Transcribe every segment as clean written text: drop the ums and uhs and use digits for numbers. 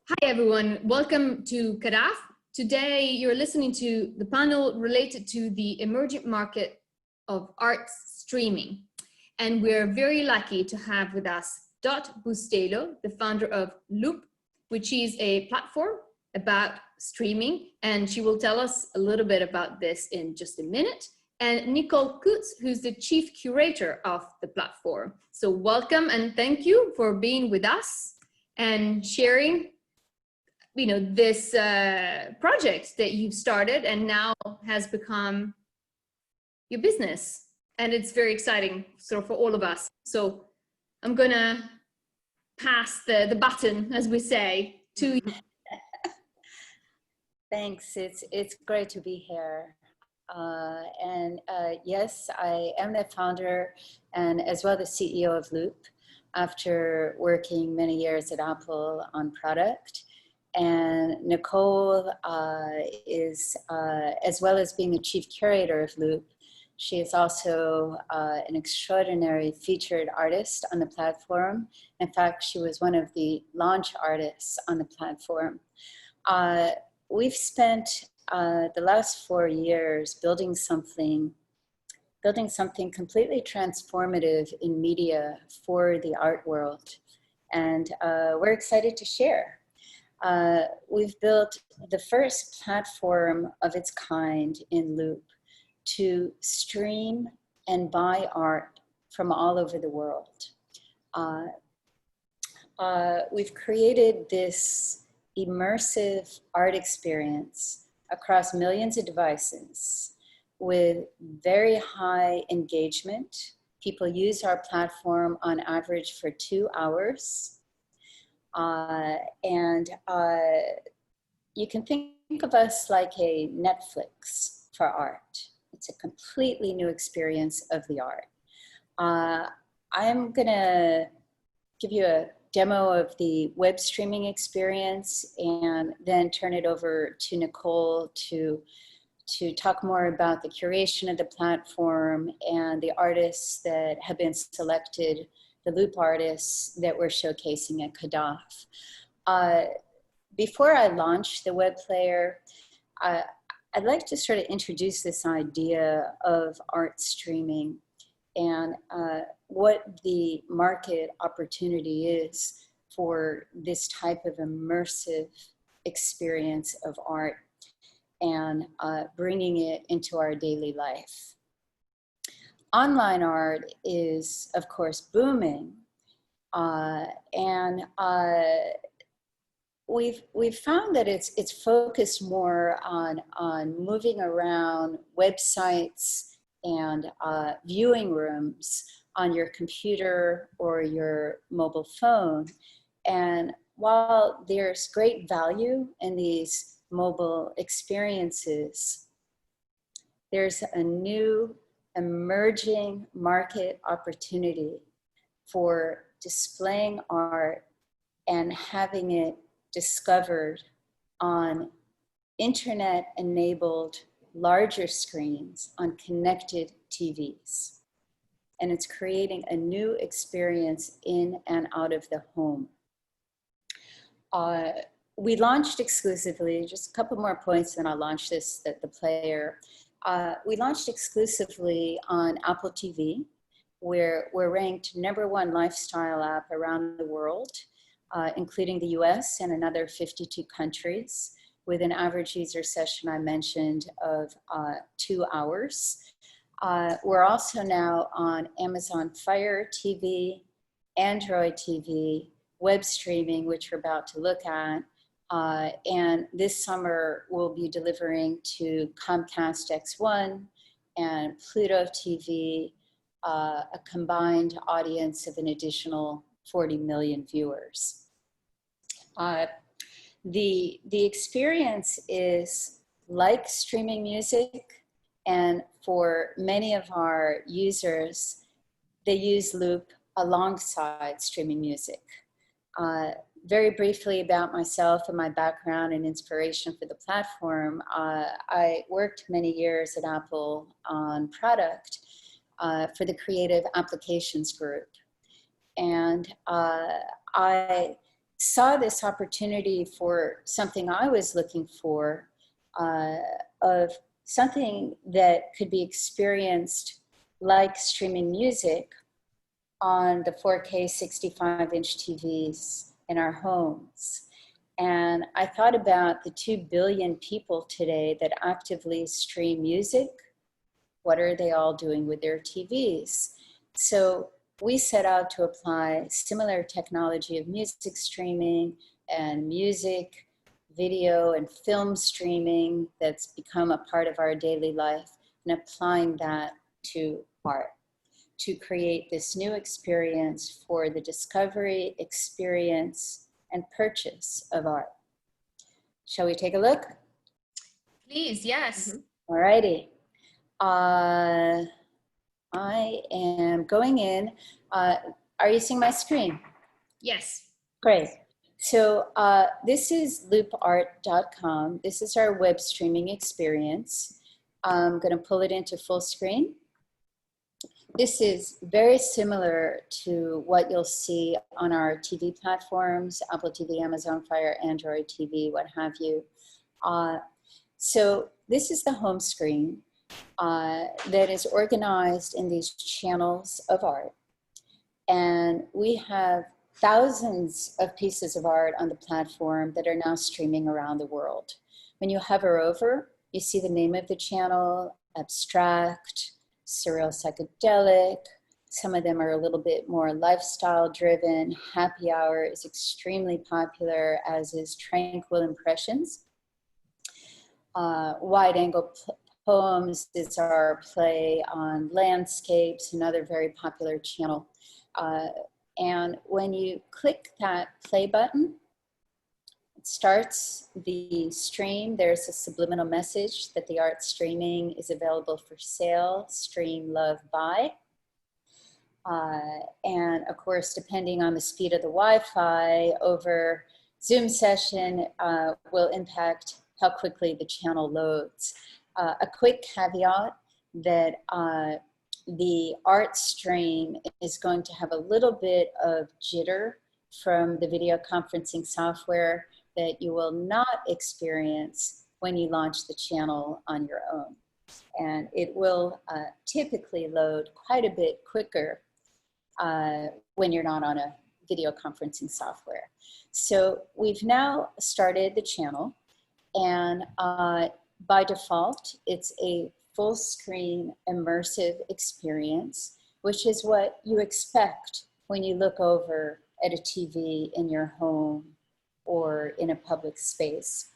Hi everyone, welcome to CADAF. Today you're listening to the panel related to the emerging market of art streaming. And we're very lucky to have with us Bustelo, the founder of Loupe, which is a platform about streaming. And she will tell us a little bit about this in just a minute. And Nicole, who's the chief curator of the platform. So welcome and thank you for being with us and sharing this project that you've started and now has become your business. And it's very exciting for all of us. So I'm gonna pass the baton, as we say, to you. Thanks, it's great to be here. Yes, I am the founder and as well the CEO of Loupe after working many years at Apple on product. And Nicole is, as well as being the chief curator of Loupe, she is also an extraordinary featured artist on the platform. In fact, she was one of the launch artists on the platform. We've spent the last 4 years building something completely transformative in media for the art world. And we're excited to share. We've built the first platform of its kind in Loupe to stream and buy art from all over the world. We've created this immersive art experience across millions of devices with very high engagement. People use our platform on average for 2 hours. You can think of us like a Netflix for art. It's a completely new experience of the art. I'm gonna give you a demo of the web streaming experience and then turn it over to Nicole to talk more about the curation of the platform and the artists that have been selected, the Loupe artists that we're showcasing at CADAF. Before I launch the web player, I'd like to sort of introduce this idea of art streaming and what the market opportunity is for this type of immersive experience of art and bringing it into our daily life. Online art is, of course, booming, we've found that it's focused more on moving around websites and viewing rooms on your computer or your mobile phone. And while there's great value in these mobile experiences, there's a new emerging market opportunity for displaying art and having it discovered on internet-enabled larger screens on connected TVs. And it's creating a new experience in and out of the home. We launched exclusively, just a couple more points, then I'll launch the player. We launched exclusively on Apple TV, where we're ranked #1 lifestyle app around the world, including the US and another 52 countries, with an average user session I mentioned of 2 hours. We're also now on Amazon Fire TV, Android TV, web streaming, which we're about to look at. And this summer we'll be delivering to Comcast X1 and Pluto TV, a combined audience of an additional 40 million viewers. The experience is like streaming music, and for many of our users, they use Loupe alongside streaming music. Very briefly about myself and my background and inspiration for the platform, I worked many years at Apple on product for the creative applications group. And I saw this opportunity for something I was looking for, of something that could be experienced like streaming music on the 4K 65-inch TVs in our homes. And I thought about the 2 billion people today that actively stream music. What are they all doing with their TVs? So we set out to apply similar technology of music streaming and music, video, and film streaming that's become a part of our daily life, and applying that to art to create this new experience for the discovery, experience, and purchase of art. Shall we take a look? Please, yes. All righty. I am going in. Are you seeing my screen? Yes. Great. So this is loupeart.com. This is our web streaming experience. I'm going to pull it into full screen. This is very similar to what you'll see on our TV platforms, Apple TV, Amazon Fire, Android TV, what have you. So this is the home screen that is organized in these channels of art. And we have thousands of pieces of art on the platform that are now streaming around the world. When you hover over, you see the name of the channel, abstract, surreal psychedelic. Some of them are a little bit more lifestyle driven. Happy Hour is extremely popular, as is Tranquil Impressions. Wide Angle Poems is our play on landscapes, another very popular channel. And when you click that play button, it starts the stream. There's a subliminal message that the art streaming is available for sale, stream, love, buy. And of course, depending on the speed of the Wi-Fi over Zoom session will impact how quickly the channel loads. A quick caveat that the art stream is going to have a little bit of jitter from the video conferencing software that you will not experience when you launch the channel on your own. And it will typically load quite a bit quicker when you're not on a video conferencing software. So we've now started the channel, and by default, it's a full screen immersive experience, which is what you expect when you look over at a TV in your home or in a public space.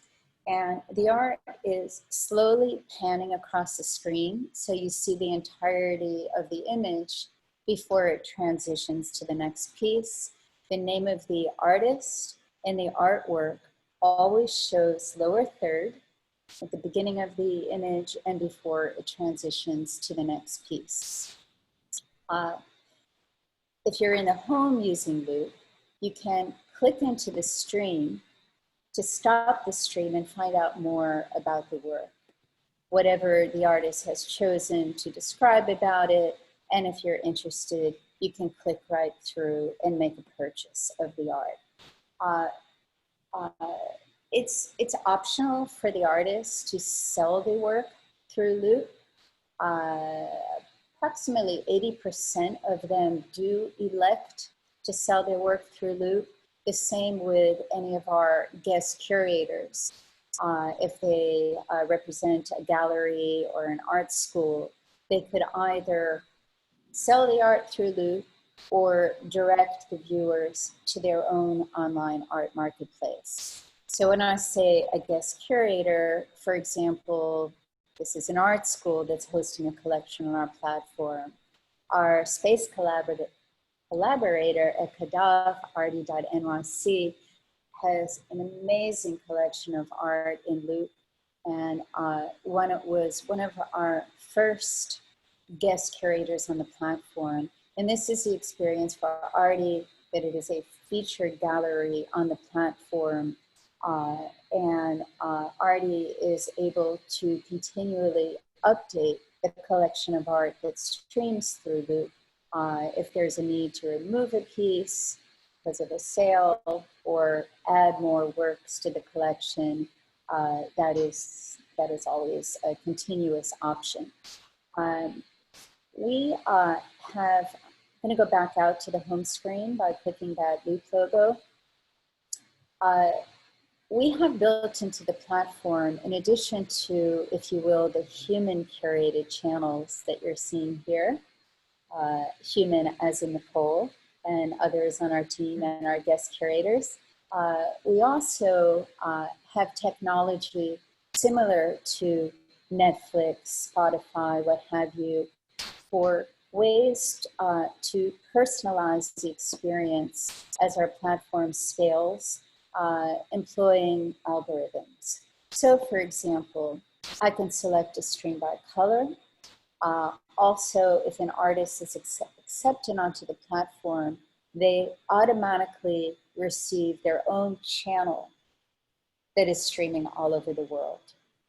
And the art is slowly panning across the screen, so you see the entirety of the image before it transitions to the next piece. The name of the artist and the artwork always shows lower third at the beginning of the image and before it transitions to the next piece. If you're in the home using Loupe, you can click into the stream to stop the stream and find out more about the work, whatever the artist has chosen to describe about it. And if you're interested, you can click right through and make a purchase of the art. It's optional for the artist to sell the work through Loupe. Approximately 80% of them do elect to sell their work through Loupe. The same with any of our guest curators. If they represent a gallery or an art school, they could either sell the art through Loupe or direct the viewers to their own online art marketplace. So when I say a guest curator, for example, this is an art school that's hosting a collection on our platform. Our space collaborator at CADAF, arty.nyc, has an amazing collection of art in Loupe. And was one of our first guest curators on the platform. And this is the experience for Arty, that it is a featured gallery on the platform. And Arty is able to continually update the collection of art that streams through Loupe. If there's a need to remove a piece because of a sale or add more works to the collection, that is always a continuous option. We have, I'm going to go back out to the home screen by clicking that Loupe logo. We have built into the platform, in addition to, if you will, the human curated channels that you're seeing here, human as in Nicole and others on our team and our guest curators. We also have technology similar to Netflix, Spotify, what have you, for ways to personalize the experience as our platform scales, employing algorithms. So for example, I can select a stream by color. Also, if an artist is accepted onto the platform, they automatically receive their own channel that is streaming all over the world.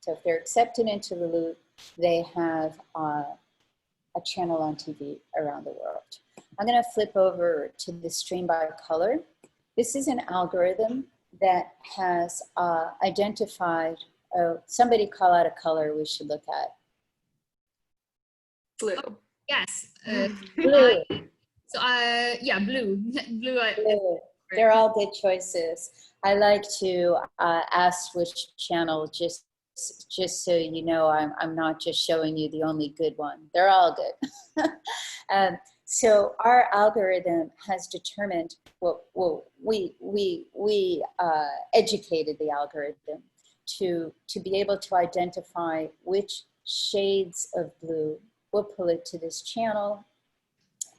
So if they're accepted into the Loupe, they have a channel on TV around the world. I'm going to flip over to the stream by color. This is an algorithm that has identified, somebody call out a color we should look at. Blue. Oh, yes. Blue. Yeah, blue. Blue. They're all good choices. I like to ask which channel, just so you know, I'm not just showing you the only good one. They're all good. So our algorithm has determined, we educated the algorithm to be able to identify which shades of blue will pull it to this channel,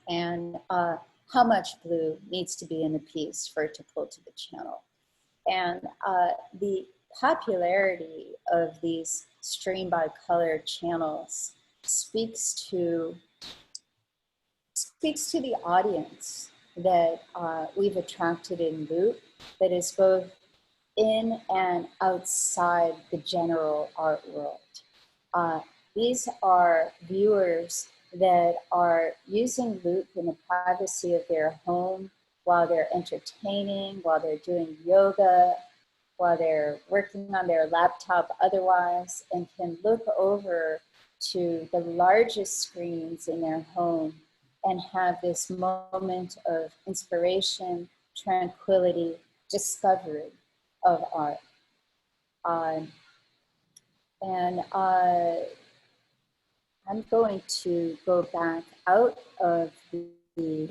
and how much blue needs to be in the piece for it to pull to the channel. And the popularity of these stream by color channels speaks to the audience that we've attracted in Loupe, that is both in and outside the general art world. These are viewers that are using Loupe in the privacy of their home while they're entertaining, while they're doing yoga, while they're working on their laptop otherwise, and can look over to the largest screens in their home and have this moment of inspiration, tranquility, discovery of art. I'm going to go back out of the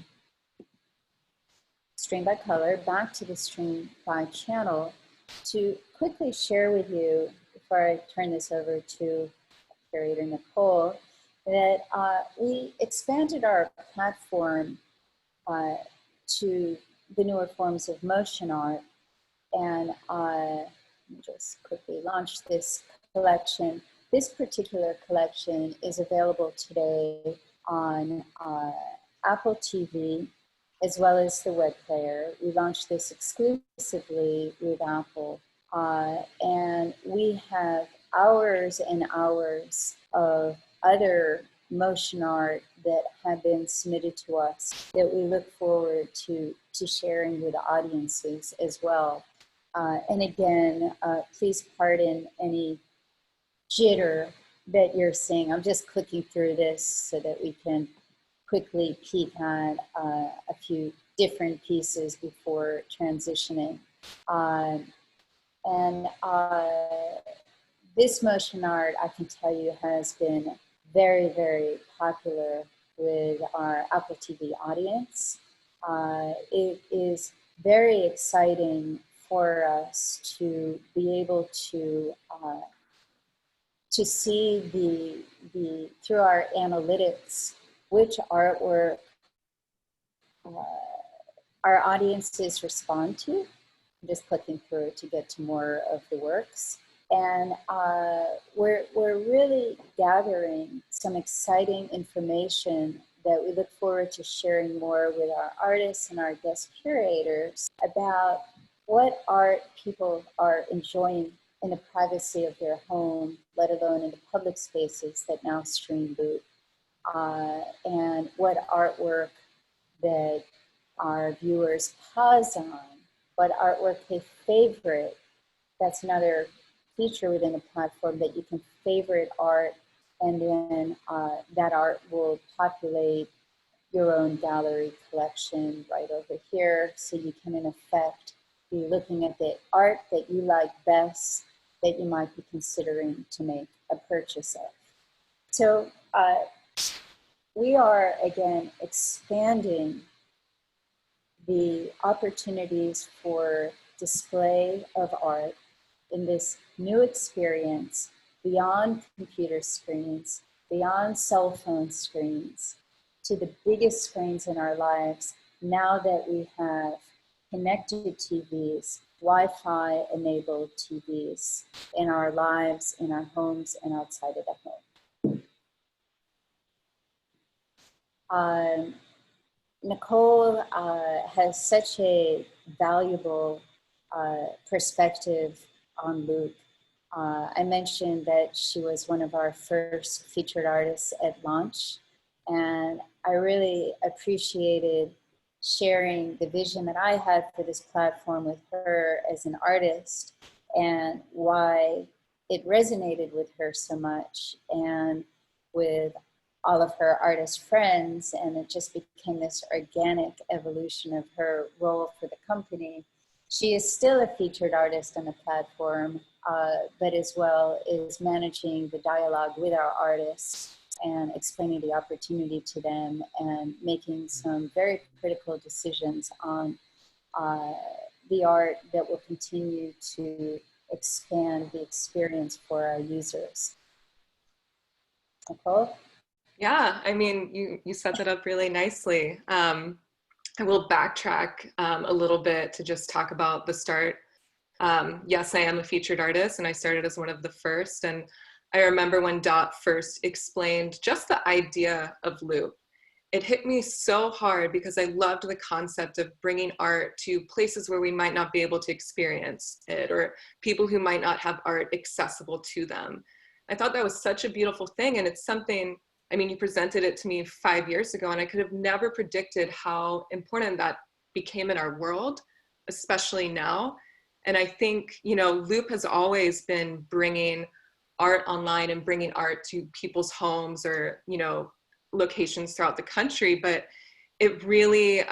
stream by color, back to the stream by channel, to quickly share with you, before I turn this over to Curator Nicole, that we expanded our platform to the newer forms of motion art. And let me just quickly launch this collection. This particular collection is available today on Apple TV, as well as the web player. We launched this exclusively with Apple. And we have hours and hours of other motion art that have been submitted to us that we look forward to sharing with audiences as well. And again, please pardon any jitter that you're seeing. I'm just clicking through this so that we can quickly peek at a few different pieces before transitioning. This motion art, I can tell you, has been very, very popular with our Apple TV audience. It is very exciting for us to be able to see through our analytics which artwork our audiences respond to. I'm just clicking through to get to more of the works. And we're really gathering some exciting information that we look forward to sharing more with our artists and our guest curators about what art people are enjoying in the privacy of their home, let alone in the public spaces that now stream Loupe, and what artwork that our viewers pause on but artwork a favorite. That's another feature within the platform, that you can favorite art, and then that art will populate your own gallery collection right over here. So you can, in effect, be looking at the art that you like best, that you might be considering to make a purchase of. So we are, again, expanding the opportunities for display of art in this new experience beyond computer screens, beyond cell phone screens, to the biggest screens in our lives, now that we have connected TVs, Wi-Fi enabled TVs in our lives, in our homes, and outside of the home. Nicole has such a valuable perspective on Loupe. I mentioned that she was one of our first featured artists at launch, and I really appreciated sharing the vision that I had for this platform with her as an artist, and why it resonated with her so much, and with all of her artist friends, and it just became this organic evolution of her role for the company. She is still a featured artist on the platform, but as well is managing the dialogue with our artists and explaining the opportunity to them, and making some very critical decisions on the art that will continue to expand the experience for our users. Nicole? Yeah, I mean, you set that up really nicely. I will backtrack a little bit to just talk about the start. Yes, I am a featured artist, and I started as one of the first. And I remember when Dot first explained just the idea of Loupe. It hit me so hard because I loved the concept of bringing art to places where we might not be able to experience it, or people who might not have art accessible to them. I thought that was such a beautiful thing, and it's something, I mean, you presented it to me 5 years ago, and I could have never predicted how important that became in our world, especially now. And I think, you know, Loupe has always been bringing art online and bringing art to people's homes, or, you know, locations throughout the country, but it really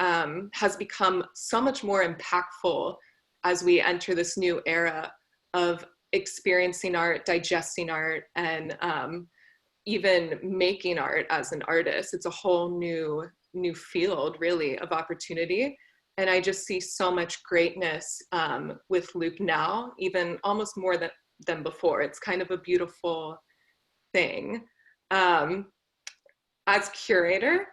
has become so much more impactful as we enter this new era of experiencing art, digesting art, and even making art as an artist. It's a whole new field, really, of opportunity. And I just see so much greatness with Loupe now, even almost more than before. It's kind of a beautiful thing. As curator,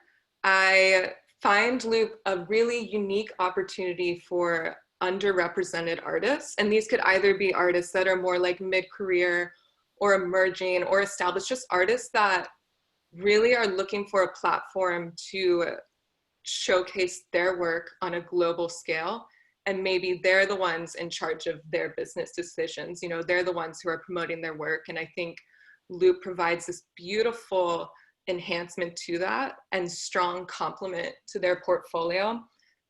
I find Loupe a really unique opportunity for underrepresented artists. And these could either be artists that are more like mid-career or emerging or established, just artists that really are looking for a platform to showcase their work on a global scale. And maybe they're the ones in charge of their business decisions. You know, they're the ones who are promoting their work. And I think Loupe provides this beautiful enhancement to that and strong complement to their portfolio.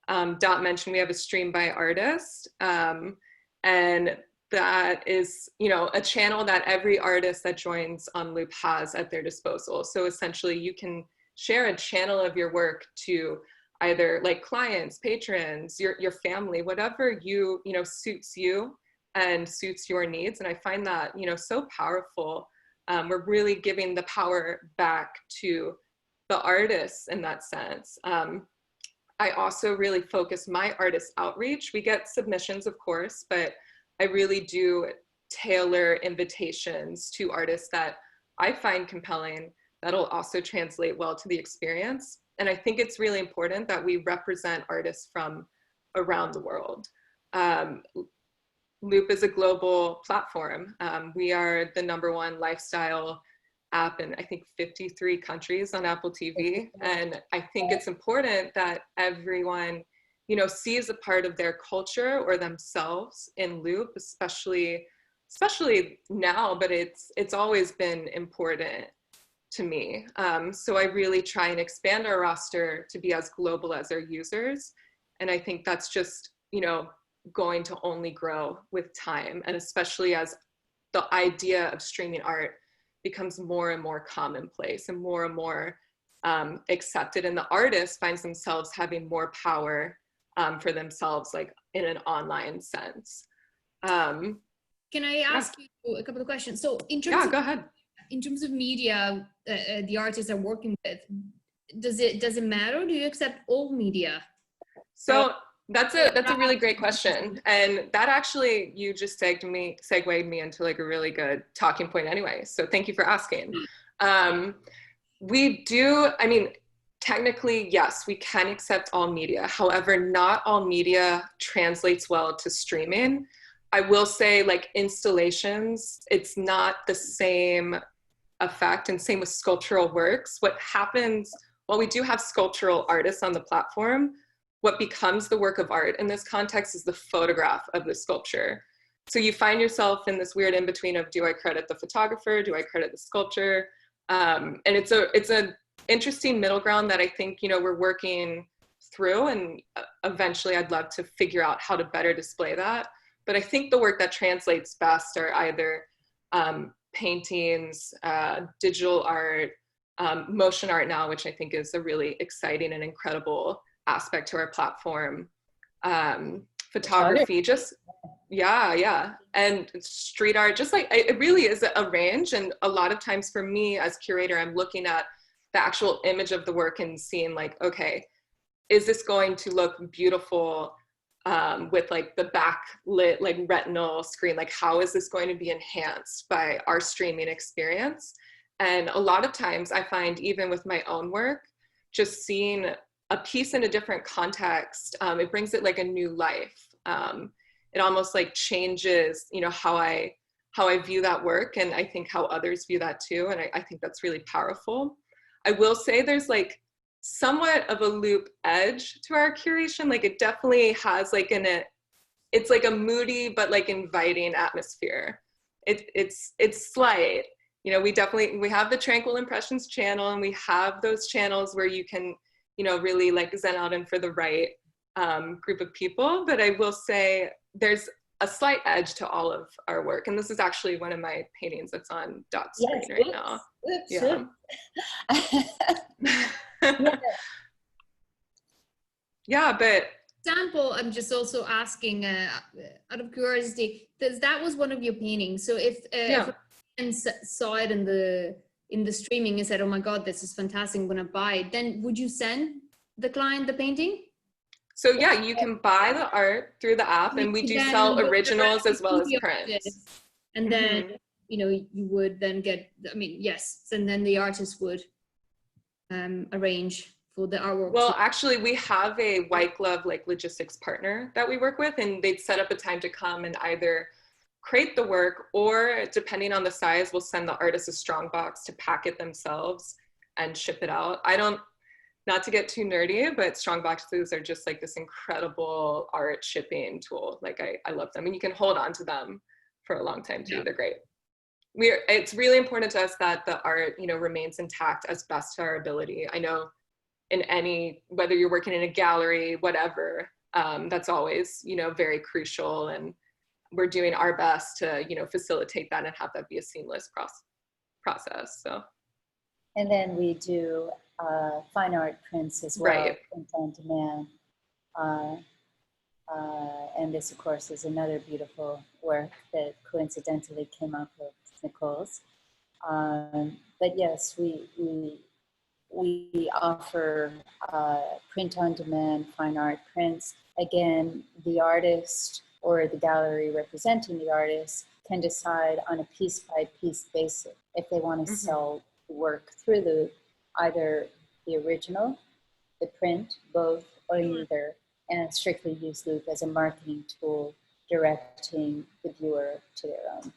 Dot mentioned we have a stream by artist, and that is, you know, a channel that every artist that joins on Loupe has at their disposal. So essentially you can share a channel of your work to either like clients, patrons, your family, whatever you know, suits you and suits your needs. And I find that, you know, so powerful. We're really giving the power back to the artists in that sense. I also really focus my artist outreach. We get submissions, of course, but I really do tailor invitations to artists that I find compelling, that'll also translate well to the experience. And I think it's really important that we represent artists from around the world. Loupe is a global platform. We are the #1 lifestyle app in, I think, 53 countries on Apple TV. And I think it's important that everyone, you know, sees a part of their culture or themselves in Loupe, especially now, but it's always been important to me. So I really try and expand our roster to be as global as our users. And I think that's just, you know, going to only grow with time, and especially as the idea of streaming art becomes more and more commonplace and more accepted, and the artist finds themselves having more power for themselves, like in an online sense. Can I ask you a couple of questions? So in terms yeah, of, go ahead. In terms of media, the artists are working with, does it matter? Do you accept all media? So that's a really great question, and that actually, you just segued me into like a really good talking point anyway, so thank you for asking. We do, I mean, technically, yes, we can accept all media. However, not all media translates well to streaming. I will say, like, installations, it's not the same effect, and same with sculptural works. What happens, while we do have sculptural artists on the platform, what becomes the work of art in this context is the photograph of the sculpture. So you find yourself in this weird in-between of, do I credit the photographer? Do I credit the sculpture? And it's an interesting middle ground that I think, you know, we're working through, and eventually I'd love to figure out how to better display that. But I think the work that translates best are either paintings, digital art, motion art now, which I think is a really exciting and incredible aspect to our platform. Photography, just, yeah. And street art, just like, it really is a range. And a lot of times for me as curator, I'm looking at the actual image of the work and seeing like, okay, is this going to look beautiful with like the backlit, like retinal screen? Like, how is this going to be enhanced by our streaming experience? And a lot of times I find, even with my own work, just seeing a piece in a different context, it brings it like a new life. It almost like changes, you know, how I view that work, and I think how others view that too. And I think that's really powerful. I will say there's like somewhat of a Loupe edge to our curation. Like, it definitely has like it's like a moody but like inviting atmosphere. It's slight. You know, we have the Tranquil Impressions channel, and we have those channels where you can, you know, really like zen out and for the right group of people. But I will say there's a slight edge to all of our work. And this is actually one of my paintings that's on dot screen right now. Yeah. Yeah, but example, I'm just also asking out of curiosity, because that was one of your paintings. So if a friend saw it in the streaming and said, oh my God, this is fantastic, I'm gonna buy it, then would you send the client the painting? So yeah, you can buy the art through the app, and we do sell originals as well as prints. And then, you know, you would then get, I mean, yes, and then the artist would arrange for the artwork. Well, actually, we have a white glove like logistics partner that we work with, and they'd set up a time to come and either create the work, or depending on the size, we'll send the artist a strong box to pack it themselves and ship it out. Not to get too nerdy, but strong boxes are just like this incredible art shipping tool. Like, I love them, and you can hold on to them for a long time too. They're great. It's really important to us that the art, you know, remains intact as best to our ability. I know in whether you're working in a gallery, whatever, that's always, you know, very crucial, and we're doing our best to, you know, facilitate that and have that be a seamless process. So. And then we do fine art prints as well, print on demand. And this, of course, is another beautiful work that coincidentally came up with Nicole's. But yes, we offer print on demand, fine art prints. Again, the artist or the gallery representing the artist can decide on a piece by piece basis if they want to sell work through Loupe, either the original, the print, both, or neither, and strictly use Loupe as a marketing tool, directing the viewer to their own.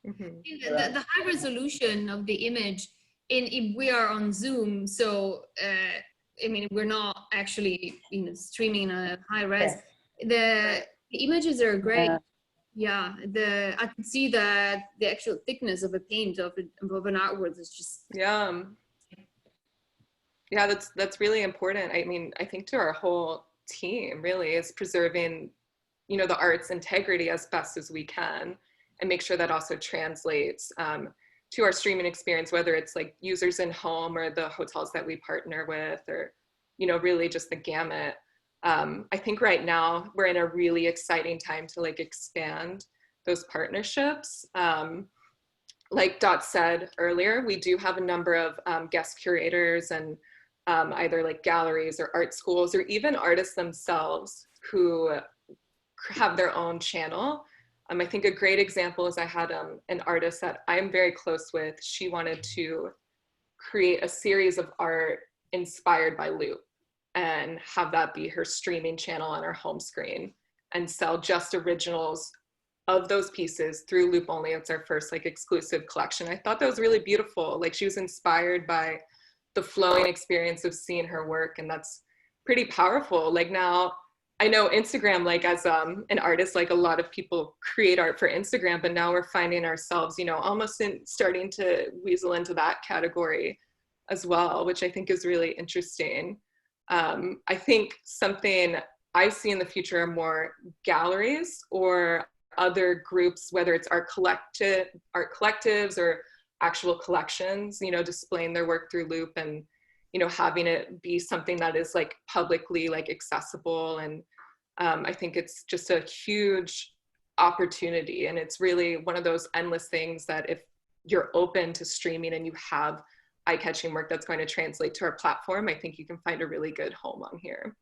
The high resolution of the image, if we are on Zoom, so I mean, we're not actually, you know, streaming a high res. The images are great. I could see that the actual thickness of a paint of an artwork is just that's really important. I mean, I think to our whole team really is preserving you know, the art's integrity as best as we can, and make sure that also translates to our streaming experience, whether it's like users in home or the hotels that we partner with, or, you know, really just the gamut. I think right now we're in a really exciting time to like expand those partnerships. Like Dot said earlier, we do have a number of guest curators and either like galleries or art schools, or even artists themselves who have their own channel. I think a great example is I had an artist that I'm very close with. She wanted to create a series of art inspired by Loupe and have that be her streaming channel on her home screen, and sell just originals of those pieces through Loupe only. It's our first like exclusive collection. I thought that was really beautiful. Like, she was inspired by the flowing experience of seeing her work, and that's pretty powerful. Like, now I know Instagram, like as an artist, like a lot of people create art for Instagram, but now we're finding ourselves, you know, almost starting to weasel into that category as well, which I think is really interesting. I think something I see in the future are more galleries or other groups, whether it's art collectives or actual collections, you know, displaying their work through Loupe, and, you know, having it be something that is like publicly like accessible. And I think it's just a huge opportunity, and it's really one of those endless things that if you're open to streaming and you have eye-catching work that's going to translate to our platform, I think you can find a really good home on here.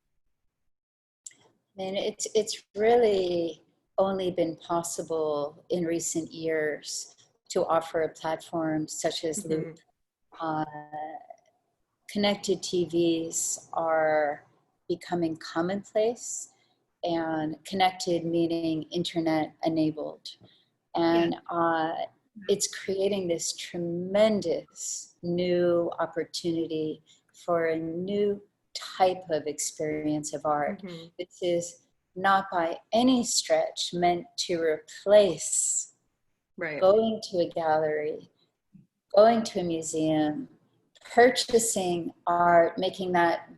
And it's really only been possible in recent years to offer a platform such as Loupe. Connected TVs are becoming commonplace, and connected meaning internet enabled. And it's creating this tremendous new opportunity for a new type of experience of art. This is not by any stretch meant to replace going to a gallery, going to a museum, purchasing art, making that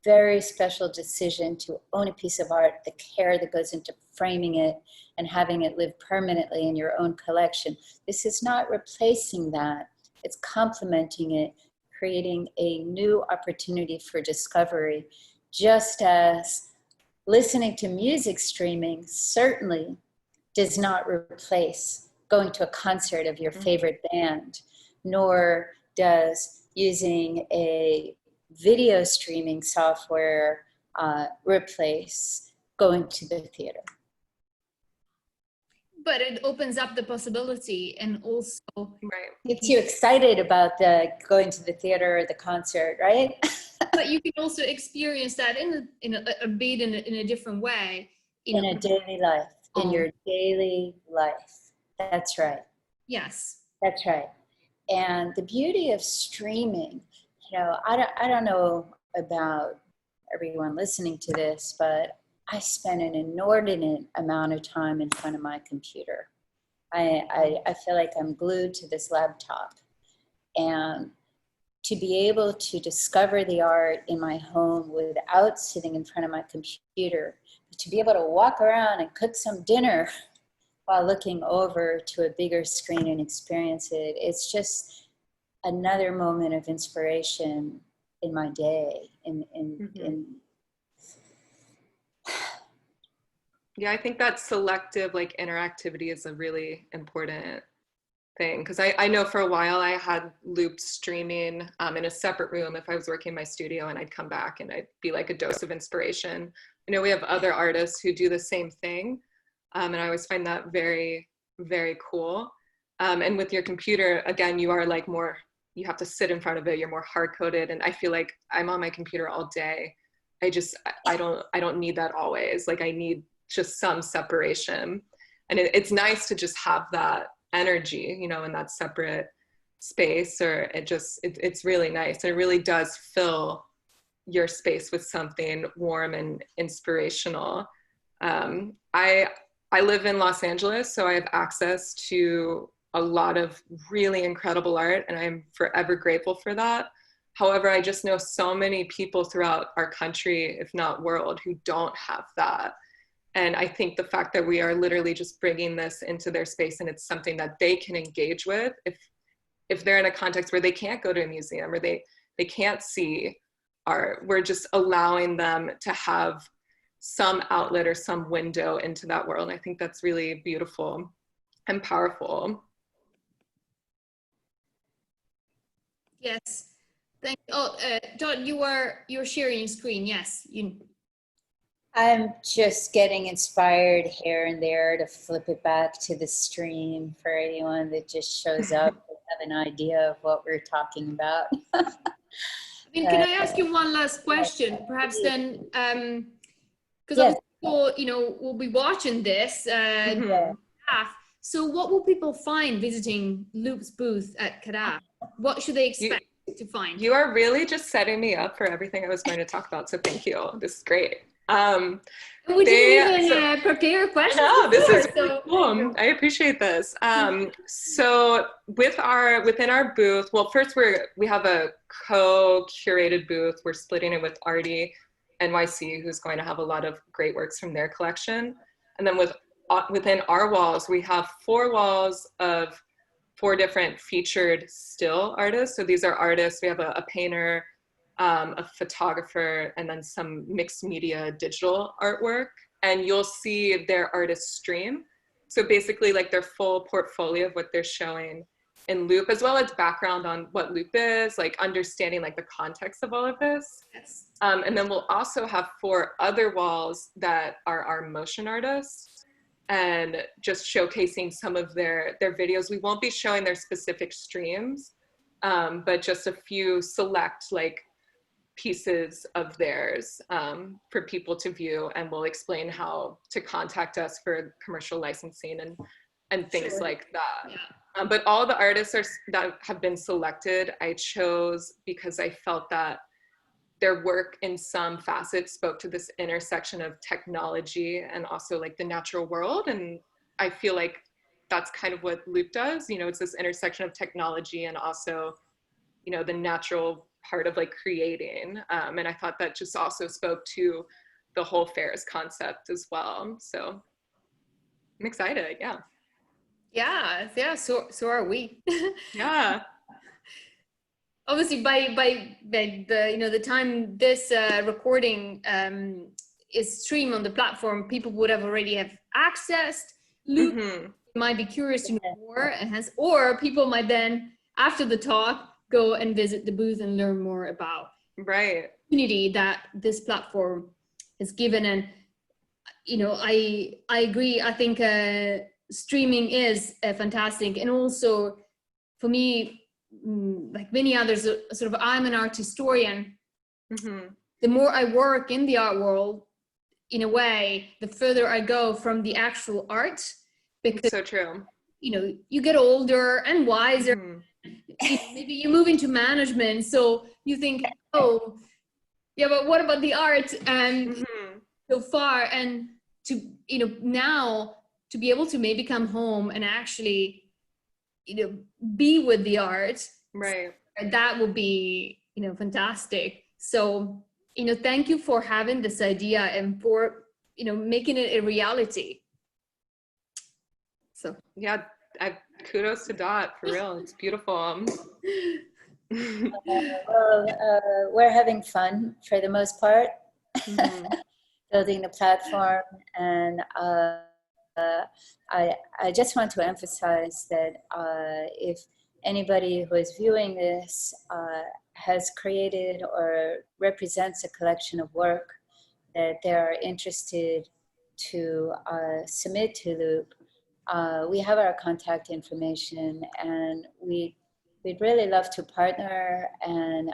very special decision to own a piece of art, the care that goes into framing it and having it live permanently in your own collection. This is not replacing that. It's complementing it, creating a new opportunity for discovery, just as listening to music streaming certainly does not replace going to a concert of your favorite band, nor does using a video streaming software replace going to the theater. But it opens up the possibility, and also gets you excited about going to the theater or the concert, right? But you can also experience that in a different way. In a daily life, in your daily life. That's right. Yes. That's right. And the beauty of streaming, you know, I don't know about everyone listening to this, but I spend an inordinate amount of time in front of my computer. I feel like I'm glued to this laptop. And to be able to discover the art in my home without sitting in front of my computer, to be able to walk around and cook some dinner while looking over to a bigger screen and experience it, it's just another moment of inspiration in my day. Yeah, I think that selective like interactivity is a really important thing, because I know for a while I had Loupe streaming in a separate room if I was working in my studio, and I'd come back and I'd be like a dose of inspiration. I know we have other artists who do the same thing, and I always find that very, very cool. And with your computer, again, you are like more, you have to sit in front of it, you're more hard-coded, and I feel like I'm on my computer all day. I don't need that always. Like, I need just some separation, and it's nice to just have that energy, you know, in that separate space, or it's really nice. It really does fill your space with something warm and inspirational. I live in Los Angeles, so I have access to a lot of really incredible art, and I'm forever grateful for that. However, I just know so many people throughout our country, if not world, who don't have that. And I think the fact that we are literally just bringing this into their space and it's something that they can engage with if they're in a context where they can't go to a museum or they can't see art, we're just allowing them to have some outlet or some window into that world. And I think that's really beautiful and powerful. Yes. Thank you. Oh, Dot, you're sharing screen. Yes. I'm just getting inspired here and there to flip it back to the stream for anyone that just shows up and have an idea of what we're talking about. I mean, can I ask you one last question? Perhaps then, because people, will be watching this. So what will people find visiting Loupe's booth at CADAF? What should they expect to find? You are really just setting me up for everything I was going to talk about. So thank you. This is great. We didn't even prepare questions. No, this is really cool. I appreciate this. So within our booth, well, first we have a co-curated booth. We're splitting it with Arty NYC, who's going to have a lot of great works from their collection. And then within our walls, we have 4 walls of 4 different featured still artists. So these are artists. We have a painter, a photographer, and then some mixed media digital artwork. And you'll see their artist stream. So basically like their full portfolio of what they're showing in Loupe, as well as background on what Loupe is, like understanding like the context of all of this. Yes. And then we'll also have 4 other walls that are our motion artists and just showcasing some of their videos. We won't be showing their specific streams, but just a few select like pieces of theirs for people to view, and we'll explain how to contact us for commercial licensing and things like that. Yeah. But all the artists that have been selected, I chose because I felt that their work in some facets spoke to this intersection of technology and also like the natural world. And I feel like that's kind of what Loupe does. It's this intersection of technology and also, the natural part of like creating. And I thought that just also spoke to the whole fairs concept as well. So I'm excited. Yeah. So are we. Yeah. Obviously by the time this recording is streamed on the platform, people would have already have accessed Loupe. Might be curious to know more, or people might then, after the talk, go and visit the booth and learn more about the community that this platform has given. And I agree. I think streaming is fantastic, and also for me, like many others, sort of I'm an art historian. The more I work in the art world, in a way, the further I go from the actual art, because so true. You get older and wiser. Maybe you move into management, so you think, oh yeah, but what about the art? And so far, and to now to be able to maybe come home and actually be with the art, that would be fantastic. So thank you for having this idea and for making it a reality. So yeah, kudos to Dot, for real. It's beautiful. We're having fun for the most part, building the platform. And I just want to emphasize that if anybody who is viewing this has created or represents a collection of work that they are interested to submit to Loupe, we have our contact information, and we'd really love to partner. And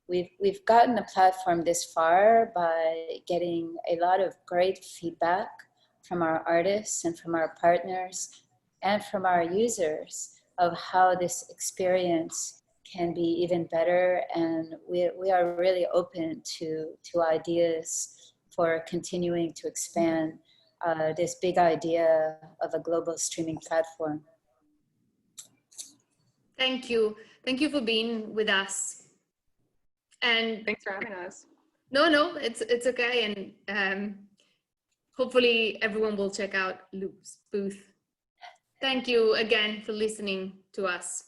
we've gotten the platform this far by getting a lot of great feedback from our artists and from our partners and from our users of how this experience can be even better. And we are really open to ideas for continuing to expand this big idea of a global streaming platform. Thank you. Thank you for being with us. And thanks for having us. No, it's okay. And hopefully everyone will check out Loupe's booth. Thank you again for listening to us.